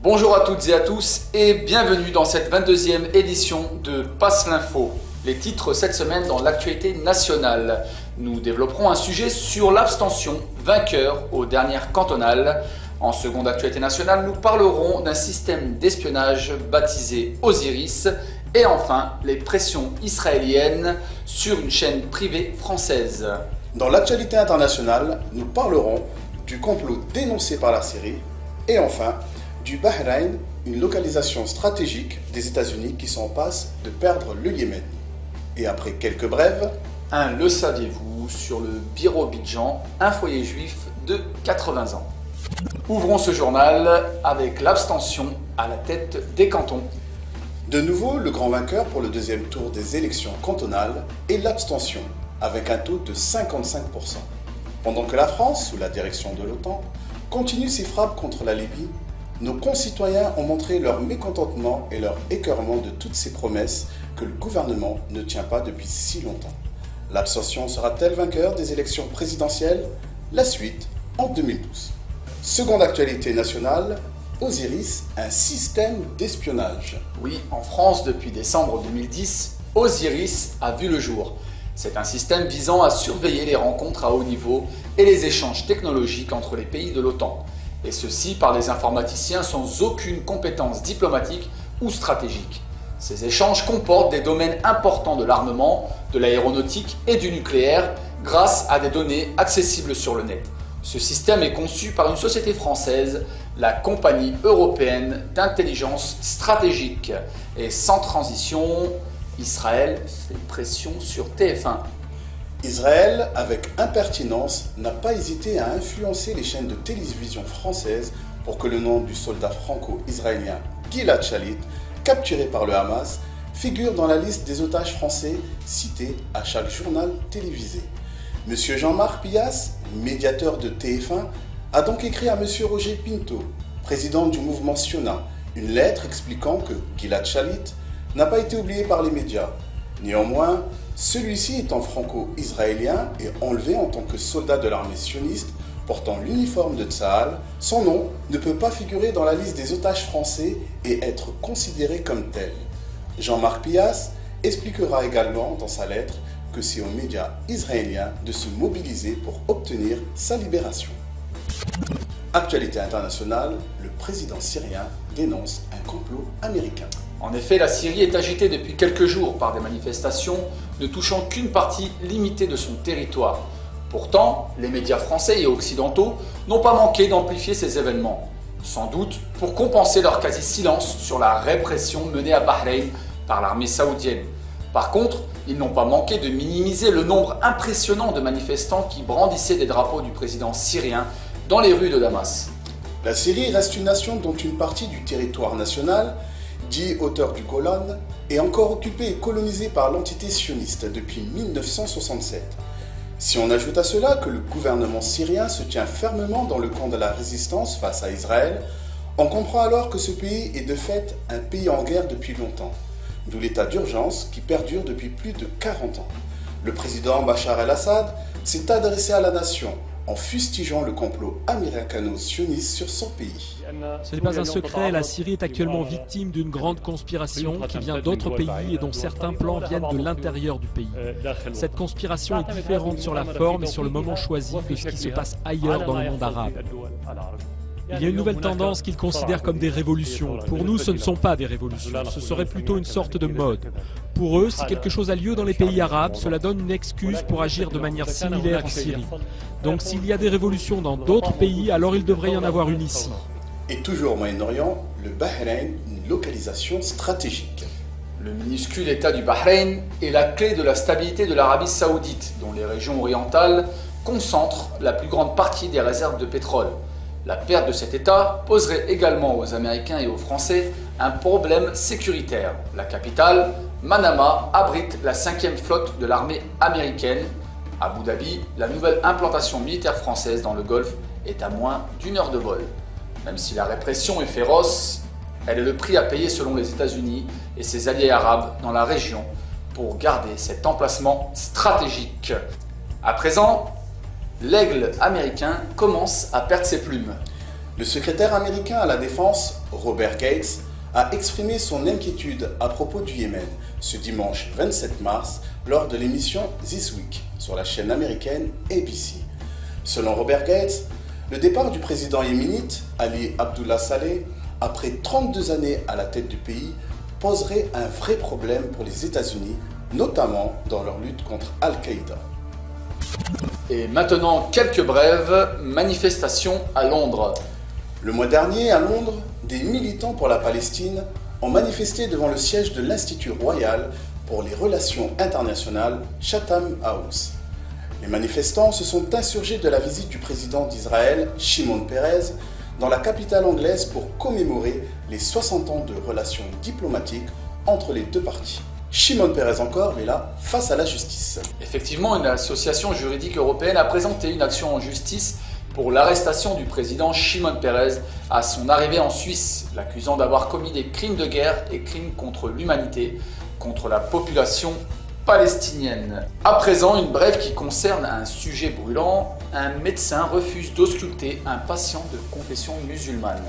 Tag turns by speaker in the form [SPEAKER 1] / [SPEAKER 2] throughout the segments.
[SPEAKER 1] Bonjour à toutes et à tous et bienvenue dans cette 22e édition de Passe l'Info. Les titres cette semaine dans l'actualité nationale. Nous développerons un sujet sur l'abstention, vainqueur aux dernières cantonales. En seconde actualité nationale, nous parlerons d'un système d'espionnage baptisé Osiris. Et enfin, les pressions israéliennes sur une chaîne privée française.
[SPEAKER 2] Dans l'actualité internationale, nous parlerons du complot dénoncé par la Syrie et enfin du Bahreïn, une localisation stratégique des États-Unis qui sont en passe de perdre le Yémen. Et après quelques brèves,
[SPEAKER 1] un le saviez-vous sur le Birobidjan, un foyer juif de 80 ans. Ouvrons ce journal avec l'abstention à la tête des cantons.
[SPEAKER 2] De nouveau, le grand vainqueur pour le deuxième tour des élections cantonales est l'abstention, avec un taux de 55%. Pendant que la France, sous la direction de l'OTAN, continue ses frappes contre la Libye, nos concitoyens ont montré leur mécontentement et leur écœurement de toutes ces promesses que le gouvernement ne tient pas depuis si longtemps. L'abstention sera-t-elle vainqueur des élections présidentielles? La suite en 2012. Seconde actualité nationale, Osiris, un système d'espionnage.
[SPEAKER 1] Oui, en France, depuis décembre 2010, Osiris a vu le jour. C'est un système visant à surveiller les rencontres à haut niveau et les échanges technologiques entre les pays de l'OTAN. Et ceci par des informaticiens sans aucune compétence diplomatique ou stratégique. Ces échanges comportent des domaines importants de l'armement, de l'aéronautique et du nucléaire grâce à des données accessibles sur le net. Ce système est conçu par une société française, la Compagnie européenne d'intelligence stratégique. Et sans transition, Israël fait pression sur TF1.
[SPEAKER 2] Israël, avec impertinence, n'a pas hésité à influencer les chaînes de télévision françaises pour que le nom du soldat franco-israélien Gilad Shalit, capturé par le Hamas, figure dans la liste des otages français cités à chaque journal télévisé. Monsieur Jean-Marc Pias, médiateur de TF1, a donc écrit à Monsieur Roger Pinto, président du mouvement Siona, une lettre expliquant que Gilad Shalit n'a pas été oublié par les médias. Néanmoins, celui-ci étant franco-israélien et enlevé en tant que soldat de l'armée sioniste portant l'uniforme de Tsahal, son nom ne peut pas figurer dans la liste des otages français et être considéré comme tel. Jean-Marc Pias expliquera également dans sa lettre que c'est aux médias israéliens de se mobiliser pour obtenir sa libération. Actualité internationale, le président syrien dénonce un complot américain.
[SPEAKER 1] En effet, la Syrie est agitée depuis quelques jours par des manifestations ne touchant qu'une partie limitée de son territoire. Pourtant, les médias français et occidentaux n'ont pas manqué d'amplifier ces événements, sans doute pour compenser leur quasi-silence sur la répression menée à Bahreïn par l'armée saoudienne. Par contre, ils n'ont pas manqué de minimiser le nombre impressionnant de manifestants qui brandissaient des drapeaux du président syrien dans les rues de Damas.
[SPEAKER 2] La Syrie reste une nation dont une partie du territoire national, dit hauteur du Golan, est encore occupée et colonisée par l'entité sioniste depuis 1967. Si on ajoute à cela que le gouvernement syrien se tient fermement dans le camp de la résistance face à Israël, on comprend alors que ce pays est de fait un pays en guerre depuis longtemps. D'où l'état d'urgence qui perdure depuis plus de 40 ans. Le président Bachar el-Assad s'est adressé à la nation en fustigeant le complot américano-sioniste sur son pays.
[SPEAKER 3] Ce n'est pas un secret, la Syrie est actuellement victime d'une grande conspiration qui vient d'autres pays et dont certains plans viennent de l'intérieur du pays. Cette conspiration est différente sur la forme et sur le moment choisi de ce qui se passe ailleurs dans le monde arabe. Il y a une nouvelle tendance qu'ils considèrent comme des révolutions. Pour nous, ce ne sont pas des révolutions, ce serait plutôt une sorte de mode. Pour eux, si quelque chose a lieu dans les pays arabes, cela donne une excuse pour agir de manière similaire en Syrie. Donc s'il y a des révolutions dans d'autres pays, alors il devrait y en avoir une ici.
[SPEAKER 2] Et toujours au Moyen-Orient, le Bahreïn, une localisation stratégique.
[SPEAKER 1] Le minuscule État du Bahreïn est la clé de la stabilité de l'Arabie saoudite, dont les régions orientales concentrent la plus grande partie des réserves de pétrole. La perte de cet État poserait également aux Américains et aux Français un problème sécuritaire. La capitale, Manama, abrite la 5e flotte de l'armée américaine. Abu Dhabi, la nouvelle implantation militaire française dans le Golfe, est à moins d'1 heure de vol. Même si la répression est féroce, elle est le prix à payer selon les États-Unis et ses alliés arabes dans la région pour garder cet emplacement stratégique. À présent, l'aigle américain commence à perdre ses plumes.
[SPEAKER 2] Le secrétaire américain à la Défense, Robert Gates, a exprimé son inquiétude à propos du Yémen ce dimanche 27 mars lors de l'émission This Week sur la chaîne américaine ABC. Selon Robert Gates, le départ du président yéménite Ali Abdullah Saleh, après 32 années à la tête du pays, poserait un vrai problème pour les États-Unis, notamment dans leur lutte contre Al-Qaïda.
[SPEAKER 1] Et maintenant, quelques brèves manifestations à Londres.
[SPEAKER 2] Le mois dernier, à Londres, des militants pour la Palestine ont manifesté devant le siège de l'Institut royal pour les relations internationales, Chatham House. Les manifestants se sont insurgés de la visite du président d'Israël, Shimon Peres, dans la capitale anglaise pour commémorer les 60 ans de relations diplomatiques entre les deux parties. Shimon Peres encore est là face à la justice.
[SPEAKER 1] Effectivement, une association juridique européenne a présenté une action en justice pour l'arrestation du président Shimon Peres à son arrivée en Suisse, l'accusant d'avoir commis des crimes de guerre et crimes contre l'humanité, contre la population palestinienne. À présent, une brève qui concerne un sujet brûlant. Un médecin refuse d'ausculter un patient de confession musulmane.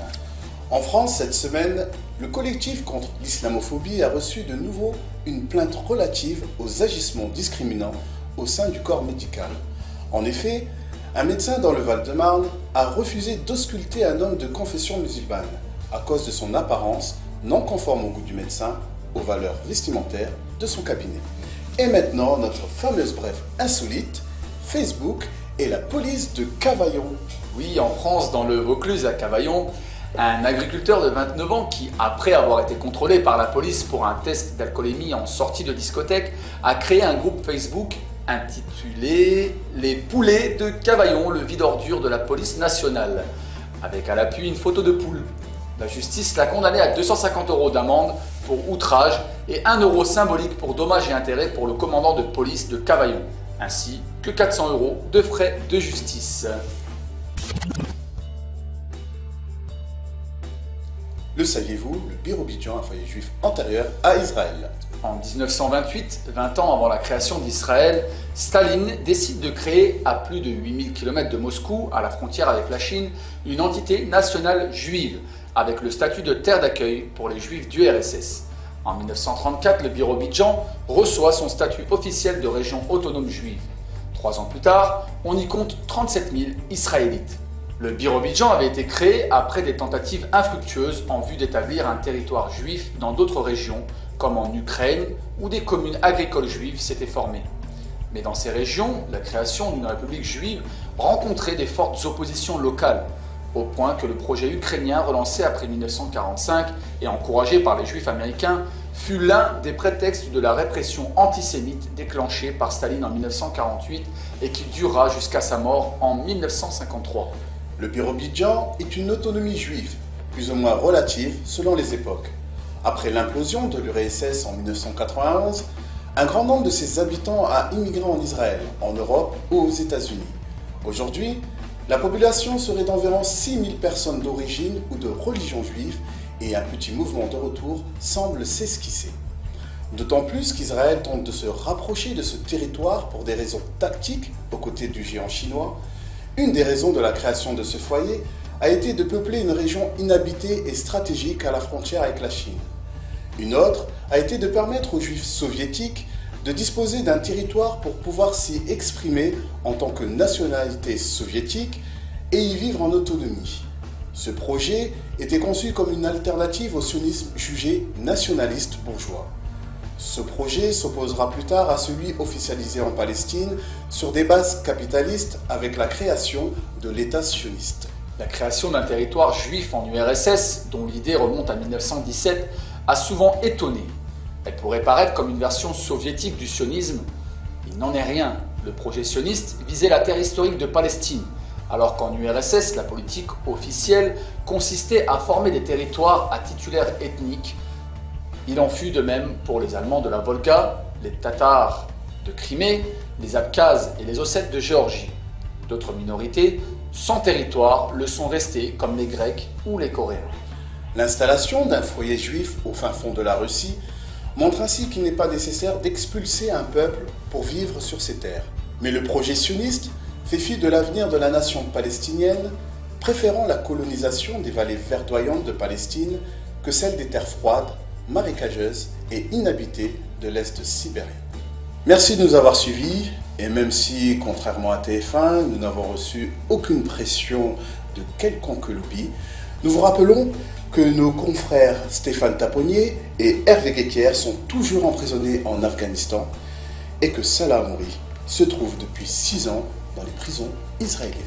[SPEAKER 2] En France, cette semaine, le collectif contre l'islamophobie a reçu de nouveau une plainte relative aux agissements discriminants au sein du corps médical. En effet, un médecin dans le Val-de-Marne a refusé d'ausculter un homme de confession musulmane à cause de son apparence non conforme au goût du médecin, aux valeurs vestimentaires de son cabinet. Et maintenant, notre fameuse brève insolite, Facebook et la police de Cavaillon.
[SPEAKER 1] Oui, en France, dans le Vaucluse à Cavaillon, un agriculteur de 29 ans qui, après avoir été contrôlé par la police pour un test d'alcoolémie en sortie de discothèque, a créé un groupe Facebook intitulé « Les poulets de Cavaillon, le vide-ordure de la police nationale », avec à l'appui une photo de poule. La justice l'a condamné à 250 € d'amende pour outrage et 1 € symbolique pour dommages et intérêts pour le commandant de police de Cavaillon, ainsi que 400 € de frais de justice.
[SPEAKER 2] Le saviez-vous, le Birobidjan, un foyer juif antérieur à Israël.
[SPEAKER 1] En 1928, 20 ans avant la création d'Israël, Staline décide de créer, à plus de 8000 km de Moscou, à la frontière avec la Chine, une entité nationale juive, avec le statut de terre d'accueil pour les juifs du RSS. En 1934, le Birobidjan reçoit son statut officiel de région autonome juive. 3 ans plus tard, on y compte 37 000 Israélites. Le Birobidjan avait été créé après des tentatives infructueuses en vue d'établir un territoire juif dans d'autres régions, comme en Ukraine, où des communes agricoles juives s'étaient formées. Mais dans ces régions, la création d'une république juive rencontrait des fortes oppositions locales, au point que le projet ukrainien relancé après 1945 et encouragé par les juifs américains fut l'un des prétextes de la répression antisémite déclenchée par Staline en 1948 et qui dura jusqu'à sa mort en 1953.
[SPEAKER 2] Le Birobidjan est une autonomie juive, plus ou moins relative selon les époques. Après l'implosion de l'URSS en 1991, un grand nombre de ses habitants a immigré en Israël, en Europe ou aux États-Unis. Aujourd'hui, la population serait d'environ 6000 personnes d'origine ou de religion juive et un petit mouvement de retour semble s'esquisser. D'autant plus qu'Israël tente de se rapprocher de ce territoire pour des raisons tactiques aux côtés du géant chinois. Une des raisons de la création de ce foyer a été de peupler une région inhabitée et stratégique à la frontière avec la Chine. Une autre a été de permettre aux Juifs soviétiques de disposer d'un territoire pour pouvoir s'y exprimer en tant que nationalité soviétique et y vivre en autonomie. Ce projet était conçu comme une alternative au sionisme jugé nationaliste bourgeois. Ce projet s'opposera plus tard à celui officialisé en Palestine sur des bases capitalistes avec la création de l'État sioniste.
[SPEAKER 1] La création d'un territoire juif en URSS, dont l'idée remonte à 1917, a souvent étonné. Elle pourrait paraître comme une version soviétique du sionisme. Il n'en est rien. Le projet sioniste visait la terre historique de Palestine, alors qu'en URSS, la politique officielle consistait à former des territoires à titulaires ethniques. Il en fut de même pour les Allemands de la Volga, les Tatars de Crimée, les Abkhazes et les Ossètes de Géorgie. D'autres minorités, sans territoire, le sont restées, comme les Grecs ou les Coréens.
[SPEAKER 2] L'installation d'un foyer juif au fin fond de la Russie montre ainsi qu'il n'est pas nécessaire d'expulser un peuple pour vivre sur ces terres. Mais le projet sioniste fait fi de l'avenir de la nation palestinienne, préférant la colonisation des vallées verdoyantes de Palestine que celle des terres froides, marécageuses et inhabitées de l'Est sibérien. Merci de nous avoir suivis, et même si, contrairement à TF1, nous n'avons reçu aucune pression de quelconque lobby, nous vous rappelons que nos confrères Stéphane Taponnier et Hervé Guéquière sont toujours emprisonnés en Afghanistan et que Salah Hamouri se trouve depuis 6 ans dans les prisons israéliennes.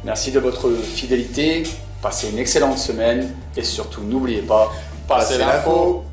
[SPEAKER 1] Merci de votre fidélité, passez une excellente semaine et surtout n'oubliez pas, passez l'info.